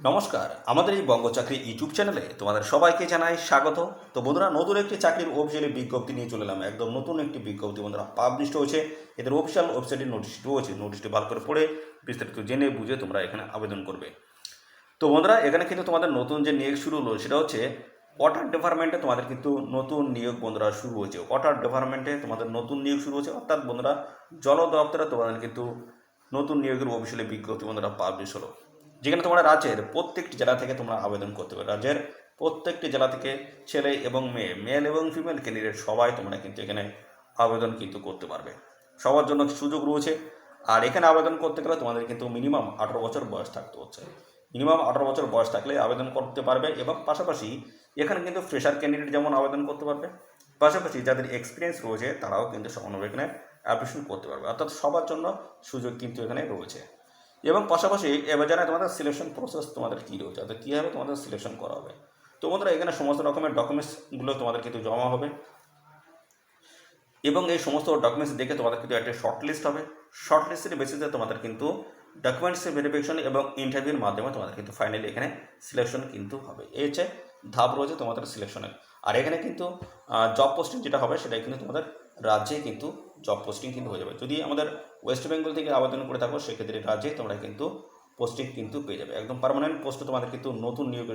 নমস্কার, আমাদের এই বঙ্গ চাকরি ইউটিউব চ্যানেলে তোমাদের সবাইকে জানাই স্বাগত। তো বন্ধুরা, নতুন একটি চাকরির অফিসিয়ালি বিজ্ঞপ্তি নিয়ে চলে এলাম। একদম নতুন একটি বিজ্ঞপ্তি বন্ধুরা পাবলিশ হয়েছে। এদের অফিসিয়াল ওয়েবসাইটে নোটিশ রয়েছে। নোটিশটি ভালো করে পড়ে বিস্তারিত জেনে বুঝে তোমরা এখানে আবেদন করবে। তো বন্ধুরা, এখানে কিন্তু তোমাদের নতুন যে নিয়োগ শুরু হলো সেটা হচ্ছে ওয়াটার ডিপার্টমেন্টে তোমাদের কিন্তু নতুন নিয়োগ বন্ধুরা শুরু হয়েছে। ওয়াটার ডিপার্টমেন্টে তোমাদের নতুন নিয়োগ শুরু হয়েছে, অর্থাৎ বন্ধুরা জল দপ্তরে তোমাদের কিন্তু নতুন নিয়োগের অফিসিয়ালি বিজ্ঞপ্তি বন্ধুরা পাবলিশ হলো। যেখানে তোমরা রাজ্যের প্রত্যেকটি জেলা থেকে তোমরা আবেদন করতে পারবে। রাজ্যের প্রত্যেকটি জেলা থেকে ছেলে এবং মেয়ে, মেল এবং ফিমেল ক্যান্ডিডেট সবাই তোমরা কিন্তু এখানে আবেদন কিন্তু করতে পারবে। সবার জন্য সুযোগ রয়েছে। আর এখানে আবেদন করতে গেলে তোমাদের কিন্তু মিনিমাম 18 বছর বয়স থাকতে হচ্ছে। মিনিমাম 18 বছর বয়স থাকলে আবেদন করতে পারবে। এবং পাশাপাশি এখানে কিন্তু ফ্রেশার ক্যান্ডিডেট যেমন আবেদন করতে পারবে, পাশাপাশি যাদের এক্সপিরিয়েন্স রয়েছে তারাও কিন্তু সমানভাবে এখানে অ্যাপ্লিকেশন করতে পারবে। অর্থাৎ সবার জন্য সুযোগ কিন্তু এখানে রয়েছে। এবং পাশাপাশি এবার জানায় তোমাদের সিলেকশন প্রসেস তোমাদের কী রয়েছে, অর্থাৎ কীভাবে তোমাদের সিলেকশন করা হবে। তো বন্ধুরা, এখানে সমস্ত রকমের ডকুমেন্টসগুলো তোমাদের কিন্তু জমা হবে এবং এই সমস্ত ডকুমেন্টস দেখে তোমাদের কিন্তু একটা শর্ট লিস্ট হবে। শর্ট লিস্টের বেসিসে তোমাদের কিন্তু ডকুমেন্টসের ভেরিফিকেশন এবং ইন্টারভিউর মাধ্যমে তোমাদের কিন্তু ফাইনালি এখানে সিলেকশন কিন্তু হবে। এই হচ্ছে ধাপ রয়েছে তোমাদের সিলেকশনের। আর এখানে কিন্তু জব পোস্টিং যেটা হবে সেটাই কিন্তু তোমাদের রাজ্যে কিন্তু জব পোস্টিং কিন্তু হয়ে যাবে। যদি আমাদের ওয়েস্ট বেঙ্গল থেকে আবেদন করে থাকো সেক্ষেত্রে রাজ্যে তোমরা কিন্তু পোস্টিং কিন্তু পেয়ে যাবে। একদম পার্মানেন্ট পোস্টে তোমাদের কিন্তু নতুন নিয়োগ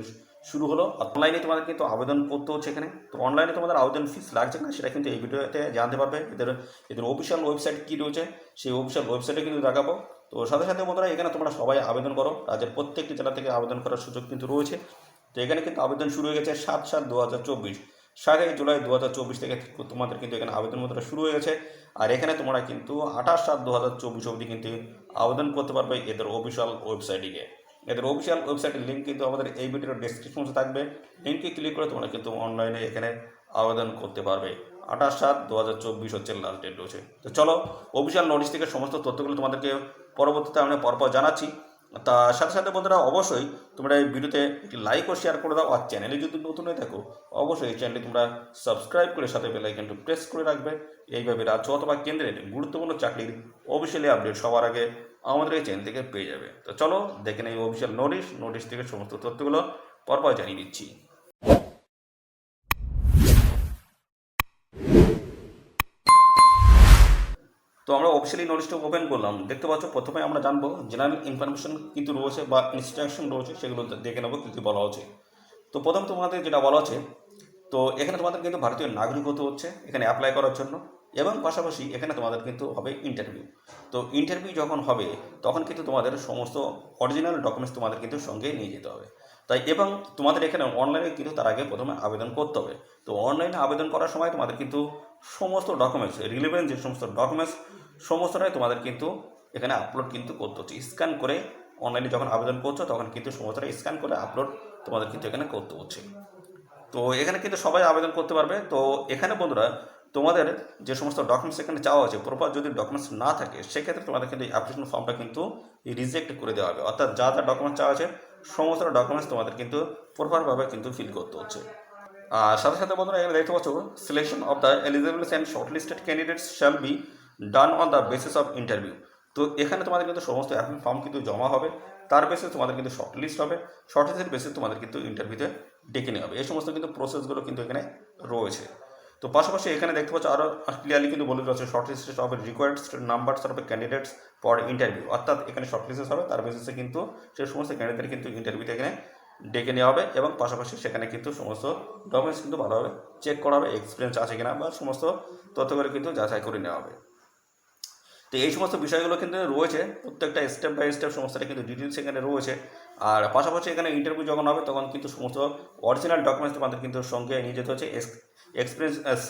শুরু হলো। অনলাইনে তোমাদের কিন্তু আবেদন করতে হচ্ছে এখানে। তো অনলাইনে তোমাদের আবেদন ফিস লাগছে না সেটা কিন্তু এই ভিডিওতে জানতে পারবে। এদের অফিসিয়াল ওয়েবসাইট কী রয়েছে সেই অফিসিয়াল ওয়েবসাইটে কিন্তু দেখাবো। তো সাথে সাথে বন্ধুরা, এখানে তোমরা সবাই আবেদন করো। রাজ্যের প্রত্যেকটি জেলা থেকে আবেদন করার সুযোগ কিন্তু রয়েছে। তো এখানে কিন্তু আবেদন শুরু হয়ে গেছে 7/7/2024, 7 জুলাই 2024 থেকে তোমাদের কিন্তু এখানে আবেদন পত্র শুরু হয়ে গেছে। আর এখানে তোমরা কিন্তু 28/7/2024 অবধি কিন্তু আবেদন করতে পারবে এদের অফিসিয়াল ওয়েবসাইটে গিয়ে। এদের অফিসিয়াল ওয়েবসাইটের লিঙ্ক কিন্তু আমাদের এই ভিডিওর ডেসক্রিপশনে থাকবে। লিঙ্কে ক্লিক করে তোমরা কিন্তু অনলাইনে এখানে আবেদন করতে পারবে। 28/7/2024 হচ্ছে লাস্ট ডেট রয়েছে। তো চলো, অফিসিয়াল নোটিশ থেকে সমস্ত তথ্যগুলো তোমাদেরকে পরবর্তীতে আমরা পরপর জানাচ্ছি। তার সাথে সাথে বন্ধুরা, অবশ্যই তোমরা এই ভিডিওতে একটি লাইক ও শেয়ার করে দাও। আর চ্যানেলে যদি নতুন হয়ে থাকো অবশ্যই এই চ্যানেলটি তোমরা সাবস্ক্রাইব করে সাথে বেল আইকনটি প্রেস করে রাখবে। এইভাবে রাজ্য অথবা কেন্দ্রের গুরুত্বপূর্ণ চাকরির অফিসিয়ালি আপডেট সবার আগে আমাদের এই চ্যানেল থেকে পেয়ে যাবে। তো চলো দেখে নেই অফিসিয়াল নোটিশ থেকে সমস্ত তথ্যগুলো পরপর জানিয়ে দিচ্ছি। তো আমরা অফিসিয়ালি নোটিশটা ওপেন করলাম। দেখতে পাচ্ছ প্রথমে আমরা জানবো জেনারেল ইনফরমেশন কিন্তু রয়েছে বা ইনস্ট্রাকশন রয়েছে, সেগুলো দেখে নেবো কী কী বলা হচ্ছে। তো প্রথম তোমাদের যেটা বলা হচ্ছে, তো এখানে তোমাদের কিন্তু ভারতীয় নাগরিক হতে হচ্ছে এখানে অ্যাপ্লাই করার জন্য। এবং পাশাপাশি এখানে তোমাদের কিন্তু হবে ইন্টারভিউ। তো ইন্টারভিউ যখন হবে তখন কিন্তু তোমাদের সমস্ত অরিজিনাল ডকুমেন্টস তোমাদের কিন্তু সঙ্গে নিয়ে যেতে হবে। তাই এবং তোমাদের এখানে অনলাইনে কিন্তু তার আগে প্রথমে আবেদন করতে হবে। তো অনলাইনে আবেদন করার সময় তোমাদের কিন্তু সমস্ত ডকুমেন্টস, রিলেভেন্ট যে সমস্ত ডকুমেন্টস সমস্তটাই তোমাদের কিন্তু এখানে আপলোড কিন্তু করতে হচ্ছে। স্ক্যান করে অনলাইনে যখন আবেদন করছো তখন কিন্তু সমস্তটা স্ক্যান করে আপলোড তোমাদের কিন্তু এখানে করতে হচ্ছে। তো এখানে কিন্তু সবাই আবেদন করতে পারবে। তো এখানে বন্ধুরা তোমাদের যে সমস্ত ডকুমেন্টস এখানে চাওয়া হচ্ছে, প্রপার যদি ডকুমেন্টস না থাকে সেক্ষেত্রে তোমাদের কিন্তু এই অ্যাপ্লিকেশন ফর্মটা কিন্তু রিজেক্ট করে দেওয়া হবে। অর্থাৎ যা যা ডকুমেন্টস চাওয়া আছে সমস্ত ডকুমেন্টস তোমাদের কিন্তু প্রপারভাবে কিন্তু ফিল করতে হচ্ছে। আর সাথে সাথে বন্ধুরা, এখানে দেখতে পাচ্ছ selection of the eligible and shortlisted candidates shall be done on the basis of interview. তো এখানে তোমাদের কিন্তু সমস্ত অ্যাপ্লিকেশন ফর্ম কিন্তু জমা হবে, তার বেসিস তোমাদের কিন্তু শর্টলিস্ট হবে, শর্টলিস্টের বেসিস তোমাদের কিন্তু ইন্টারভিউতে ডেকে নেওয়া হবে। এই সমস্ত কিন্তু প্রসেসগুলো কিন্তু এখানে রয়েছে। তো পাশাপাশি এখানে দেখতে পাচ্ছ আরও ক্লিয়ারলি কিন্তু বলে দেওয়া হচ্ছে shortlisted of required numbers of candidates for interview. অর্থাৎ এখানে শর্টলিস্টেড হবে, তার বেসিসে কিন্তু সেই সমস্ত ক্যান্ডিডেট কিন্তু ইন্টারভিউতে এখানে ডেকে নেওয়া হবে। এবং পাশাপাশি সেখানে কিন্তু সমস্ত ডকুমেন্টস কিন্তু ভালোভাবে চেক করা হবে, এক্সপিরিয়েন্স আছে কিনা বা সমস্ত তথ্যগুলো কিন্তু যাচাই করে নেওয়া হবে। তো এই সমস্ত বিষয়গুলো কিন্তু রয়েছে, প্রত্যেকটা স্টেপ বাই স্টেপ সমস্তটা কিন্তু ডিটেলস এখানে রয়েছে। আর পাশাপাশি এখানে ইন্টারভিউ যখন হবে তখন কিন্তু সমস্ত অরিজিনাল ডকুমেন্টস তোমাদের কিন্তু সঙ্গে নিয়ে যেতে হচ্ছে। এক্সপিরিয়েন্স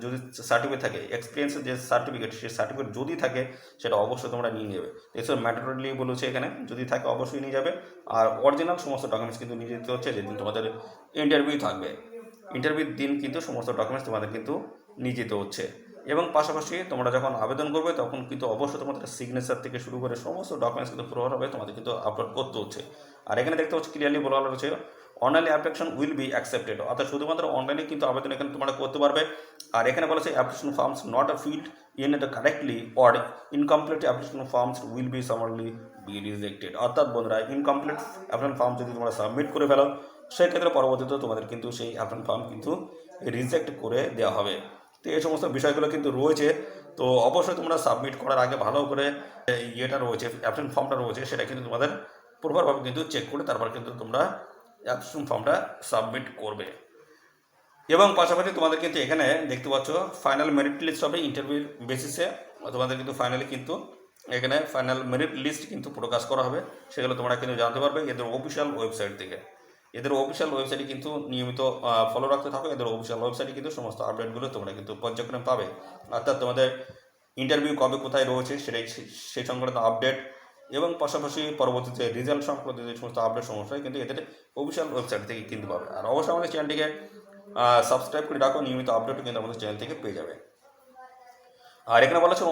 যদি সার্টিফিকেট থাকে, এক্সপিরিয়েন্সের যে সার্টিফিকেট সেই সার্টিফিকেট যদি থাকে সেটা অবশ্যই তোমরা নিয়ে নেবে। এসব ম্যান্ডেটরিলি বলেছে এখানে, যদি থাকে অবশ্যই নিয়ে যাবে। আর অরিজিনাল সমস্ত ডকুমেন্টস কিন্তু নিয়ে যেতে হচ্ছে যেদিন তোমাদের ইন্টারভিউ থাকবে। ইন্টারভিউর দিন কিন্তু সমস্ত ডকুমেন্টস তোমাদের কিন্তু নিয়ে যেতে হচ্ছে। এবং পাশাপাশি তোমরা যখন আবেদন করবে তখন কিন্তু অবশ্যই তোমাদের সিগনেচার থেকে শুরু করে সমস্ত ডকুমেন্টস কিন্তু পুরোভাবে তোমাদের কিন্তু আপলোড করতে হচ্ছে। আর এখানে দেখতে হচ্ছে ক্লিয়ারলি বলা রয়েছে online application will be accepted, অর্থাৎ শুধুমাত্র অনলাইনে কিন্তু আবেদন এখানে তোমরা করতে পারবে। আর এখানে বলেছে application forms not field in the correctly or incomplete application forms will be সামারলি be rejected. অর্থাৎ বন্ধুরা ইনকমপ্লিট অ্যাপ্লিকেশন ফর্ম যদি তোমরা সাবমিট করে ফেলো সেক্ষেত্রে পরবর্তীতে তোমাদের কিন্তু সেই অ্যাপ্লিকেশন ফর্ম কিন্তু রিজেক্ট করে দেওয়া হবে। তো এই সমস্ত বিষয়গুলো কিন্তু রয়েছে। তো অবশ্যই তোমরা সাবমিট করার আগে ভালো করে ইয়েটা রয়েছে অ্যাপ্লিকেশন ফর্মটা রয়েছে সেটা কিন্তু তোমাদের প্রপারভাবে কিন্তু চেক করে তারপর কিন্তু তোমরা অ্যাপ্লিকেশন ফর্মটা সাবমিট করবে। এবং পাশাপাশি তোমাদের কিন্তু এখানে দেখতে পাচ্ছ ফাইনাল মেরিট লিস্ট হবে ইন্টারভিউ বেসিসে। তোমাদের কিন্তু ফাইনালি কিন্তু এখানে ফাইনাল মেরিট লিস্ট কিন্তু প্রকাশ করা হবে, সেগুলো তোমরা কিন্তু জানতে পারবে এদের অফিসিয়াল ওয়েবসাইট থেকে। এদের অফিসিয়াল ওয়েবসাইটে কিন্তু নিয়মিত ফলো রাখতে থাকো। এদের অফিসিয়াল ওয়েবসাইটে কিন্তু সমস্ত আপডেটগুলো তোমরা কিন্তু পর্যায়ক্রমে পাবে। অর্থাৎ তোমাদের ইন্টারভিউ কবে কোথায় রয়েছে সেটাই সেই সংক্রান্ত আপডেট এবং পাশাপাশি পরবর্তীতে রেজাল্ট সংক্রান্ত যে সমস্ত আপডেট সমস্যায় কিন্তু এদের অফিসিয়াল ওয়েবসাইট থেকে কিনতে পাবে। আর অবশ্যই আমাদের চ্যানেলটিকে সাবস্ক্রাইব করে রাখো, নিয়মিত আপডেটও কিন্তু আমাদের চ্যানেল থেকে পেয়ে যাবে। আর এখানে বলা আছে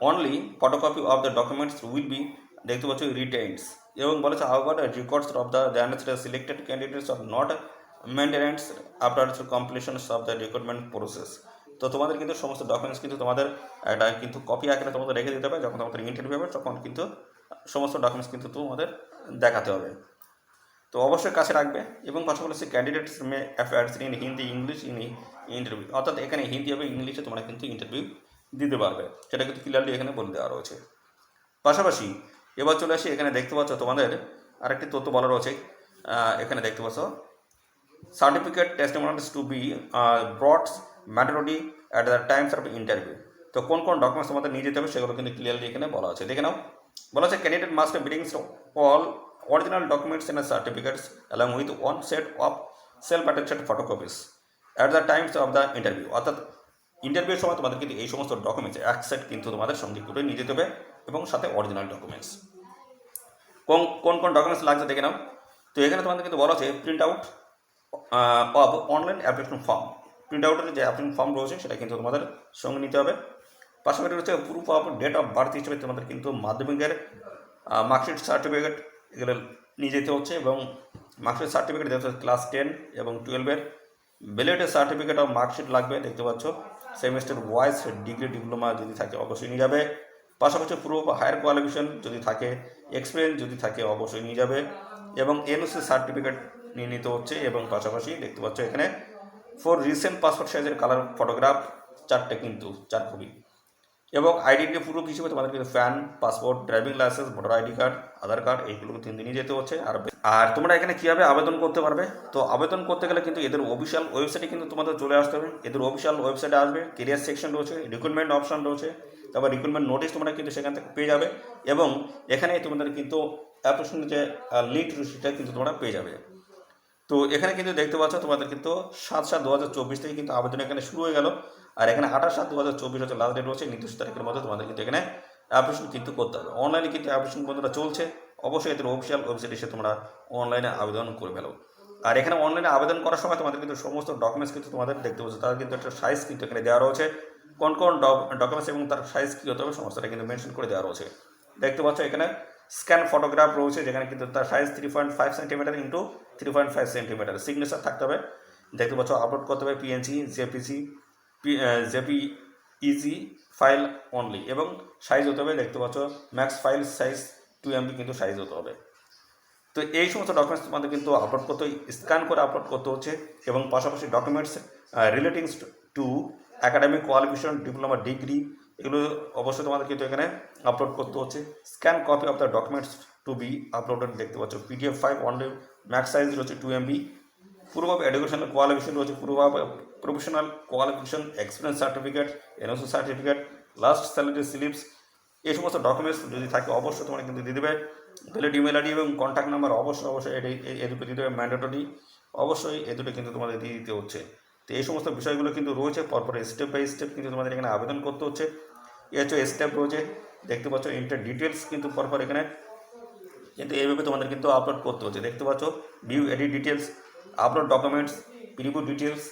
only photocopy of the documents will be দেখতে পাচ্ছ রিটেন্স এবং বলেছে however records of the selected candidates are not maintenance after completion of the recruitment process. তো তোমাদের কিন্তু সমস্ত ডকুমেন্টস কিন্তু তোমাদের একটা কিন্তু কপি আকারে তোমাদের রেখে দিতে হবে। যখন তোমাদের ইন্টারভিউ হবে তখন কিন্তু সমস্ত ডকুমেন্টস কিন্তু তোমাদের দেখাতে হবে। তো অবশ্যই কাছে রাখবে এবং পাশাপাশি candidates may affairs in Hindi English in interview. অর্থাৎ এখানে হিন্দি এবং ইংলিশে তোমরা কিন্তু ইন্টারভিউ দিতে পারবে, সেটা কিন্তু ক্লিয়ারলি এখানে বলে দেওয়া রয়েছে। পাশাপাশি এবার চলে আসি এখানে দেখতে পাচ্ছ তোমাদের আরেকটি তথ্য বলা রয়েছে। এখানে দেখতে পাচ্ছ certificate testimonials to be brought mandatory at the times of interview. তো কোন কোন ডকুমেন্টস তোমাদের নিয়ে যেতে হবে সেগুলো কিন্তু ক্লিয়ারলি এখানে বলা আছে। দেখে নাও, বলা আছে candidate must brings all original documents and certificates along with one set of self-attested photocopies at the times of the interview। অর্থাৎ ইন্টারভিউর সময় তোমাদের কিন্তু এই সমস্ত ডকুমেন্টস এক সেট কিন্তু তোমাদের সঙ্গে করে নিয়ে যেতে হবে এবং সাথে অরিজিনাল ডকুমেন্টস। কোন কোন ডকুমেন্টস লাগছে দেখে নাও। তো এখানে তোমাদের কিন্তু বলা আছে print out of online application form. Print আউটের যে অ্যাপ্লিকেশন ফর্ম রয়েছে সেটা কিন্তু তোমাদের সঙ্গে নিতে হবে। পাশাপাশি রয়েছে proof of date of birth হিসেবে তোমাদের কিন্তু মাধ্যমিকের মার্কশিট সার্টিফিকেট এগুলো নিয়ে যেতে হচ্ছে এবং মার্কশিট সার্টিফিকেট দেখতে হচ্ছে ক্লাস 10 এবং 12-এর ভ্যালিডেটের সার্টিফিকেট অফ মার্কশিট লাগবে দেখতে পাচ্ছ। সেমিস্টার ওয়াইজ ডিগ্রি ডিপ্লোমা যদি থাকে অবশ্যই নিয়ে যাবে। পাশাপাশি প্রুফ হায়ার কোয়ালিফিকেশন যদি থাকে, এক্সপিরিয়েন্স যদি থাকে অবশ্যই নিয়ে যাবে এবং এনওসি সার্টিফিকেট নিয়ে নিতে হচ্ছে। এবং পাশাপাশি দেখতে পাচ্ছ এখানে ফর রিসেন্ট পাসপোর্ট সাইজের কালার ফটোগ্রাফ 4টে কিন্তু 4 কপি এবং আইডেন্টি প্রুফ হিসেবে তোমাদের কিন্তু PAN, passport, driving licence, voter ID card, Aadhaar card এইগুলো কিন্তু নিয়ে যেতে হচ্ছে। আর তোমরা এখানে কীভাবে আবেদন করতে পারবে, তো আবেদন করতে গেলে কিন্তু এদের অফিসিয়াল ওয়েবসাইটে কিন্তু তোমাদের চলে আসতে হবে। এদের অফিসিয়াল ওয়েবসাইটে আসবে, কেরিয়ার সেকশন রয়েছে, রিক্রুটমেন্ট অপশন রয়েছে, তারপর রিক্রুটমেন্ট নোটিশ তোমরা কিন্তু সেখান থেকে পেয়ে যাবে এবং এখানে তোমাদের কিন্তু অ্যাপ্লিকেশনের যে লিঙ্ক রয়েছে সেটা কিন্তু তোমরা পেয়ে যাবে। তো এখানে কিন্তু দেখতে পাচ্ছ তোমাদের কিন্তু 7/7/2024 থেকে কিন্তু আবেদন এখানে শুরু হয়ে গেল। আর এখানে 28/7/2024 হচ্ছে লাস্ট ডেট রয়েছে। নির্দিষ্ট তারিখের মধ্যে তোমাদের কিন্তু এখানে অ্যাপ্লিকেশন কিন্তু করতে হবে। অনলাইনে কিন্তু অ্যাপ্লিকেশন বন্ধুরা চলছে, অবশ্যই এদের অফিসিয়াল ওয়েবসাইটে এসে তোমরা অনলাইনে আবেদন করে ফেলো। আর এখানে অনলাইনে আবেদন করার সময় তোমাদের কিন্তু সমস্ত ডকুমেন্টস কিন্তু তোমাদের দেখতে পাচ্ছ, তার কিন্তু একটা সাইজ কিন্তু এখানে দেওয়া রয়েছে। কোন কোন ডকুমেন্টস এবং তার সাইজ কী হতে হবে সমস্তটা কিন্তু মেনশন করে দেওয়া রয়েছে। দেখতে পাচ্ছ এখানে স্ক্যান ফটোগ্রাফ রয়েছে যেখানে কিন্তু তার size 3.5 centimetre into 3.5 centimetre, signature থাকতে হবে। দেখতে পাচ্ছ আপলোড করতে হবে পিএনজি, জেপিসি, জেপিইজি ফাইল অনলি এবং সাইজ হতে হবে দেখতে পাচ্ছ ম্যাক্স ফাইল সাইজ 2 MB কিন্তু সাইজ হতে হবে। তো এই সমস্ত ডকুমেন্টস তোমাদের কিন্তু আপলোড করতে স্ক্যান করে আপলোড করতে হচ্ছে এবং পাশাপাশি documents relatings to academic qualification, diploma, degree এগুলো অবশ্যই তোমাদের কিন্তু এখানে আপলোড করতে হচ্ছে। Scan copy of the documents to be uploaded দেখতে পাচ্ছ PDF file only, max size রয়েছে 2 MB। Proof of educational qualification রয়েছে, proof of professional qualification, experience certificate, NOC certificate, last salary slips এই সমস্ত ডকুমেন্টস যদি থাকে অবশ্যই তোমরা কিন্তু দিয়ে দেবে। ভ্যালিড ইমেল আইডি এবং কন্ট্যাক্ট নাম্বার অবশ্যই এই দুটো দিতে হবে, ম্যান্ডেটরি অবশ্যই এই দুটো কিন্তু তোমাদের দিয়ে দিতে হচ্ছে। তো এই সমস্ত বিষয়গুলো কিন্তু রয়েছে, পরপর স্টেপ বাই স্টেপ কিন্তু তোমাদের এখানে আবেদন করতে হচ্ছে। এ হচ্ছে স্টেপ রয়েছে দেখতে পাচ্ছ, ইন্টার ডিটেলস কিন্তু পরপর এখানে কিন্তু এইভাবে তোমাদের কিন্তু আপলোড করতে হচ্ছে। দেখতে পাচ্ছ view edit details, upload documents, preview details,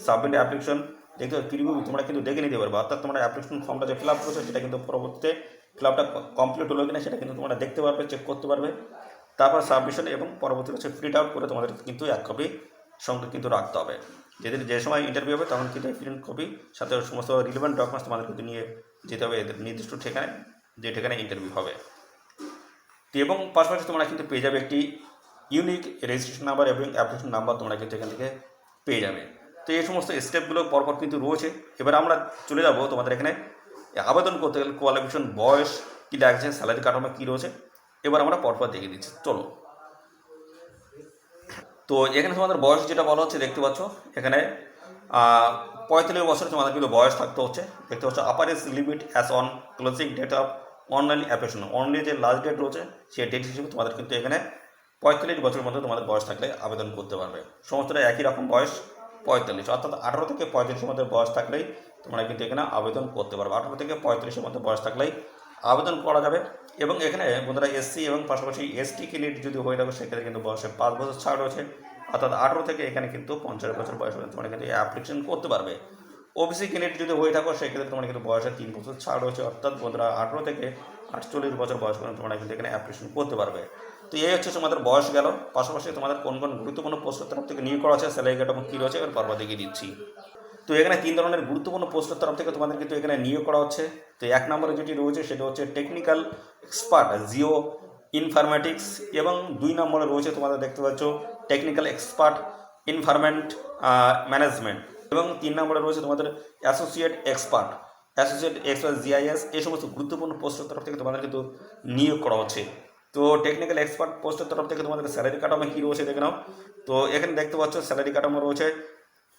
submit application দেখতে প্রিভিউ তোমরা কিন্তু দেখে নিতে পারবে। অর্থাৎ তোমরা অ্যাপ্লিকেশন ফর্মটা যে ফিল আপ করছো সেটা কিন্তু পরবর্তীতে ফিল আপটা কমপ্লিট হলো কিনা সেটা কিন্তু তোমরা দেখতে পারবে, চেক করতে পারবে। তারপর সাবমিশন এবং পরবর্তীতে হচ্ছে প্রিন্ট আউট করে তোমাদের কিন্তু 1 কপি সঙ্গে কিন্তু রাখতে হবে। যেদিন যে সময় ইন্টারভিউ হবে তখন কিন্তু প্রিন্ট কপি সাথে সমস্ত রিলেভেন্ট ডকুমেন্টস তোমাদের কিন্তু নিয়ে যেতে হবে এদের নির্দিষ্ট ঠিকানায়, যে ঠিকানায় ইন্টারভিউ হবে। তো এবং পাশাপাশি তোমরা কিন্তু পেয়ে যাবে একটি ইউনিক রেজিস্ট্রেশন নাম্বার এবং অ্যাপ্লিকেশন নাম্বার তোমরা কিন্তু এখান থেকে পেয়ে যাবে। তো এই সমস্ত স্টেপগুলো পরপর কিন্তু রয়েছে। এবার আমরা চলে যাব তোমাদের এখানে আবেদন করতে গেলে কোয়ালিফিকেশন, বয়স কী লাগছে, স্যালারি কাঠামো কী রয়েছে, এবার আমরা পরপর দেখে দিচ্ছি। চলো, তো এখানে তোমাদের বয়স যেটা বলা হচ্ছে দেখতে পাচ্ছ এখানে 45 বছর তোমাদের কিন্তু বয়স থাকতে হচ্ছে। দেখতে পাচ্ছ upper age limit as on closing date of online application, online যে লাস্ট ডেট রয়েছে সেই ডেট হিসেবে তোমাদের কিন্তু এখানে 45 বছরের মধ্যে তোমাদের বয়স থাকলে আবেদন করতে পারবে। সমস্তটা একই রকম বয়স 45, অর্থাৎ 18 থেকে 35-এর মধ্যে বয়স থাকলেই তোমরা কিন্তু এখানে আবেদন করতে পারবে। 18 থেকে 35-এর মধ্যে বয়স থাকলেই আবেদন করা যাবে। এবং এখানে বন্ধুরা এসসি এবং পাশাপাশি এসটি ক্যান্ডিডেট যদি হয়ে থাকে সেক্ষেত্রে কিন্তু বয়সে 5 বছর ছাড় রয়েছে, অর্থাৎ 18 থেকে এখানে কিন্তু 50 বছর বয়স পর্যন্ত তোমরা কিন্তু অ্যাপ্লিকেশন করতে পারবে। ওবিসি ক্যান্ডিডেট যদি হয়ে থাকো সেক্ষেত্রে তোমরা কিন্তু বয়সে 3 বছর ছাড় রয়েছে, অর্থাৎ বন্ধুরা 18 থেকে 48 বছর বয়স পর্যন্ত তোমরা কিন্তু এখানে অ্যাপ্লিকেশন করতে পারবে। তো এই হচ্ছে তোমাদের বয়স গেল। পাশাপাশি তোমাদের কোন কোন গুরুত্বপূর্ণ পোস্টের তরফ থেকে নিয়োগ করা আছে, স্যালারি কাঠামো কী রয়েছে এবার পর্ব দেখিয়ে দিচ্ছি। তো এখানে 3 ধরনের গুরুত্বপূর্ণ পোস্টের তরফ থেকে তোমাদের কিন্তু এখানে নিয়োগ করা হচ্ছে। তো 1 নম্বরে যেটি রয়েছে সেটা হচ্ছে টেকনিক্যাল এক্সপার্ট জিও ইনফরমেটিক্স, এবং 2 নম্বরে রয়েছে তোমাদের দেখতে পাচ্ছ টেকনিক্যাল এক্সপার্ট ইনভারমেন্ট ম্যানেজমেন্ট, এবং 3 নম্বরে রয়েছে তোমাদের অ্যাসোসিয়েট এক্সপার্ট জিআইএস। এই সমস্ত গুরুত্বপূর্ণ পোস্টের তরফ থেকে তোমাদের কিন্তু নিয়োগ করা হচ্ছে। তো টেকনিক্যাল এক্সপার্ট পোস্টের তরফ থেকে তোমাদের স্যালারি কাঠামো কী রয়েছে দেখে নাও। তো এখানে দেখতে পাচ্ছ স্যালারি কাঠামো রয়েছে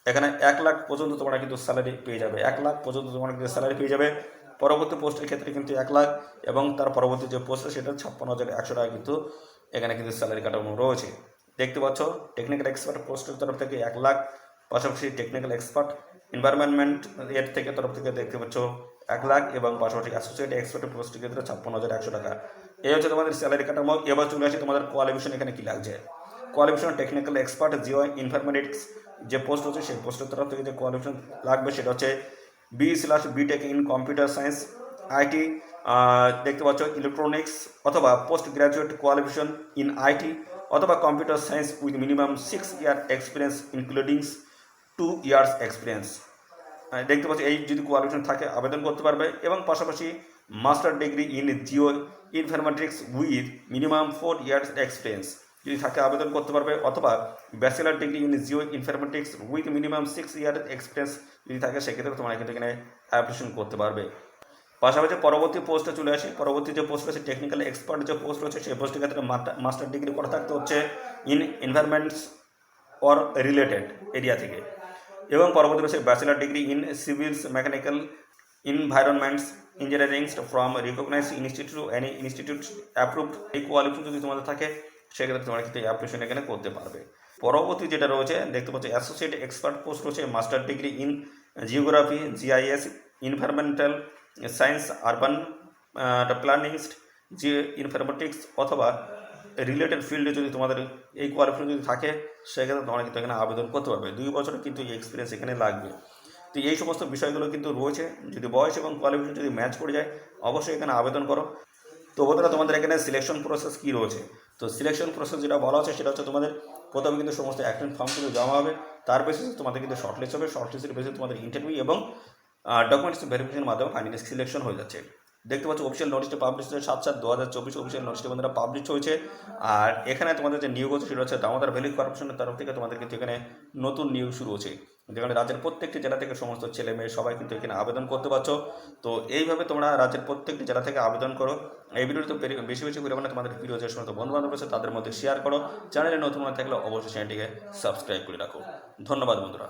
এখানে 1 লাখ পর্যন্ত তোমরা কিন্তু স্যালারি পেয়ে যাবে। 1 লাখ পর্যন্ত তোমরা কিন্তু স্যালারি পেয়ে যাবে। পরবর্তী পোস্টের ক্ষেত্রে কিন্তু 1 লাখ, এবং তার পরবর্তী যে পোস্ট সেটা 56,100 টাকা কিন্তু এখানে কিন্তু স্যালারি কাঠামো রয়েছে। দেখতে পাচ্ছ টেকনিক্যাল এক্সপার্ট পোস্টের তরফ থেকে 1 লাখ, পাশাপাশি টেকনিক্যাল এক্সপার্ট এনভায়রনমেন্ট এর থেকে তরফ থেকে দেখতে পাচ্ছ 1 লাখ, এবং পাশাপাশি অ্যাসোসিয়েট এক্সপার্ট পোস্টের ক্ষেত্রে 56,100 টাকা। এই হচ্ছে তোমাদের স্যালারি কাঠামো। এবার চলে আসে তোমাদের কোয়ালিফিকেশন এখানে কী লাগছে। Qualification technical expert Jio informatics যে পোস্ট হচ্ছে সেই পোস্টের তরফ থেকে যে কোয়ালিফিকেশন লাগবে সেটা হচ্ছে BE/BTech in computer science IT, দেখতে পাচ্ছ ইলেকট্রনিক্স, অথবা post graduate qualification in IT অথবা computer science with minimum 6 year experience including 2 years experience. দেখতে পাচ্ছি এই যদি কোয়ালিফিকেশন থাকে আবেদন করতে পারবে। এবং পাশাপাশি master degree in Jio informatics with minimum 4 years experience যদি থাকে আবেদন করতে পারবে, অথবা bachelor degree in Jio informatics with minimum 6 year experience যদি থাকে সেক্ষেত্রে তোমরা কিন্তু এখানে অ্যাপ্লিকেশন করতে পারবে। পাশাপাশি পরবর্তী পোস্টে চলে আসি। পরবর্তী যে পোস্ট রয়েছে টেকনিক্যাল এক্সপার্ট যে পোস্ট রয়েছে সেই পোস্টের ক্ষেত্রে মাস্টার ডিগ্রি করা থাকতে হচ্ছে in environments or related area থেকে, এবং পরবর্তী রয়েছে bachelor degree in civils mechanical environments engineering from recognise institute any institute approved. এই কোয়ালিফিকেশন যদি তোমাদের থাকে সেক্ষেত্রে তোমরা কিন্তু অ্যাপ্লিকেশন এখানে করতে পারবে। পরবর্তী যেটা রয়েছে দেখতে পাচ্ছি অ্যাসোসিয়েট এক্সপার্ট পোস্ট রয়েছে master degree in geography GIS environmental science urban plannings যে ইনফরমেটিক্স অথবা রিলেটেড ফিল্ডে যদি তোমাদের এই কোয়ালিফিকেশন যদি থাকে সেক্ষেত্রে তোমরা কিন্তু এখানে আবেদন করতে পারবে। 2 বছরের কিন্তু এই এক্সপিরিয়েন্স এখানে লাগবে। তো এই সমস্ত বিষয়গুলো কিন্তু রয়েছে। যদি বয়স এবং কোয়ালিফিকেশন যদি ম্যাচ করে যায় অবশ্যই এখানে আবেদন করো। তো বন্ধুরা তোমাদের এখানে সিলেকশন প্রসেস কী রয়েছে। তো সিলেকশন প্রসেস যেটা বলা হচ্ছে সেটা হচ্ছে তোমাদের প্রথমে কিন্তু সমস্ত অ্যাপ্লিকেশন ফর্ম কিন্তু জমা হবে, তার বেসিসে তোমাদের কিন্তু শর্টলিস্ট হবে, শর্টলিস্টের বেসিসে তোমাদের ইন্টারভিউ এবং ডকুমেন্টস ভেরিফিকেশনের মাধ্যমে ফাইনালি সিলেকশন হয়ে যাচ্ছে। দেখতে পাচ্ছ অফিসিয়াল নোটিশটা পাবলিশ হয়েছে 7/7/2024 অফিসিয়াল নোটিশটা বন্ধুরা পাবলিশ হয়েছে। আর এখানে তোমাদের যে নিয়োগ হচ্ছে সেটা হচ্ছে দামোদর ভ্যালি কর্পোরেশনের তরফ থেকে তোমাদের কিন্তু এখানে নতুন নিয়োগ শুরু হচ্ছে, যেখানে রাজ্যের প্রত্যেকটি জেলা থেকে সমস্ত ছেলে মেয়ে সবাই কিন্তু এখানে আবেদন করতে পারছো। তো এইভাবে তোমরা রাজ্যের প্রত্যেকটি জেলা থেকে আবেদন করো। এই ভিডিওতে বেশি বেশি পরিমাণে তোমাদের ভিডিও যে সমস্ত বন্ধু বান্ধব আছে তাদের মধ্যে শেয়ার করো। চ্যানেলে নতুন হয়ে থাকলে অবশ্যই চ্যানেলটিকে সাবস্ক্রাইব করে রাখো। ধন্যবাদ বন্ধুরা।